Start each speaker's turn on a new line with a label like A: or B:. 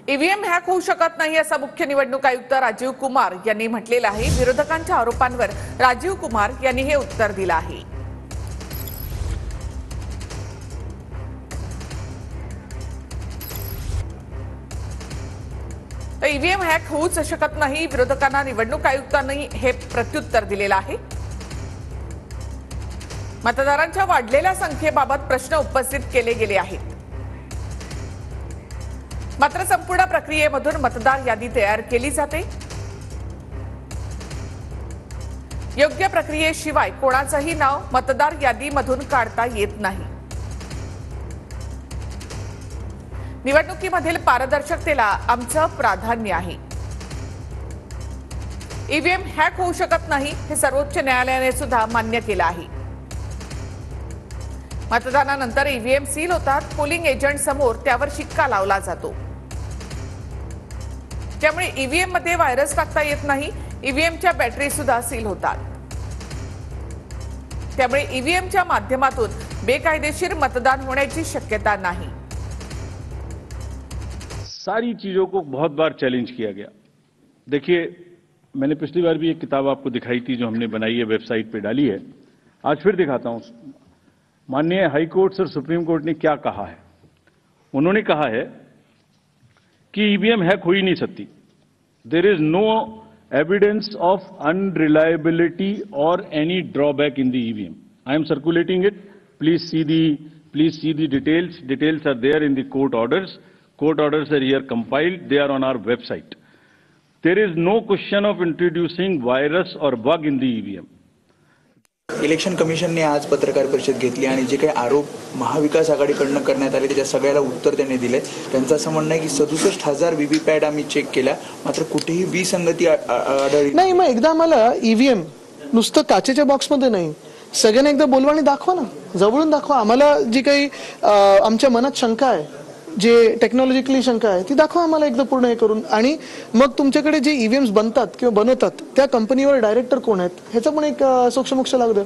A: EVM hack होऊ शकत नाही असं मुख्य निवडणूक आयुक्त राजीव कुमार यांनी म्हटलेलं आहे। विरोधकांच्या आरोपांवर राजीव कुमार यांनी हे उत्तर दिलं आहे। ईव्हीएम हॅक होऊच शकत नाही, विरोधकांना निवडणूक आयुक्तांनी हे प्रत्युत्तर दिलेलं आहे। मतदारांच्या वाढलेल्या संख्येबाबत प्रश्न उपस्थित केले गेले आहेत, मात्र संपूर्ण प्रक्रियेमधून मतदार यादी तयार केली जाते। योग्य प्रक्रियेशिवाय कोणाचंही नाव मतदार यादीमधून काढता येत नाही। निवडणुकीमधील पारदर्शकतेला आमचं प्राधान्य आहे। ईव्हीएम हॅक होऊ शकत नाही हे सर्वोच्च न्यायालयाने सुद्धा मान्य केलं आहे। मतदानानंतर ईव्हीएम सील होतात, पोलिंग एजंट समोर त्यावर शिक्का लावला जातो। त्यामुळे ईव्हीएम मध्ये व्हायरस टाकता येत नाही। ईव्हीएमच्या बॅटरी सुद्धा सील होतात, त्यामुळे ईव्हीएमच्या माध्यमातून बेकायदेशीर मतदान होण्याची शक्यता नाही।
B: सारी चीजों को बहुत बार चैलेंज किया गया। देखिए, मैंने पिछली बार भी एक किताब आपको दिखाई थी जो हमने बनाई है, वेबसाइट पे डाली है। आज फिर दिखाता हूं। माननीय हाई कोर्ट और सुप्रीम कोर्ट ने क्या कहा है। उन्होंने कहा है कि ईवीएम हैक हो ही नहीं सकती। There is no evidence of unreliability और any drawback in the EVM. I am circulating it. Please see the details. Details are there in the court orders. Court orders are here compiled. They are on our website. There is no question of introducing virus or bug in the EVM.
C: Election कमिशनने आज पत्रकार परिषद घेतली आणि जे काही आरोप महाविकास आघाडीकडून करण्यात आले त्याच्या सगळ्याला उत्तर त्यांनी दिले। त्यांचं असं म्हणणं आहे की 67,000 व्हीव्हीपॅट आम्ही चेक केल्या, मात्र कुठेही विसंगती आढळली
D: नाही। मग एकदा आम्हाला ईव्हीएम नुसतं काचेच्या बॉक्समध्ये नाही, सगळ्यांना एकदा बोलवा आणि दाखवा ना, जवळून दाखवा। आम्हाला जी काही आमच्या मनात शंका आहे, जे टेक्नॉलॉजिकली शंका आहे, ती दाखवा आम्हाला एकदा पूर्ण हे करून। आणि मग तुमच्याकडे जे ईव्हीएम्स बनतात किंवा बनवतात त्या कंपनीवर डायरेक्टर कोण आहेत ह्याचं पण एक सोक्षमोक्ष लागू द्या।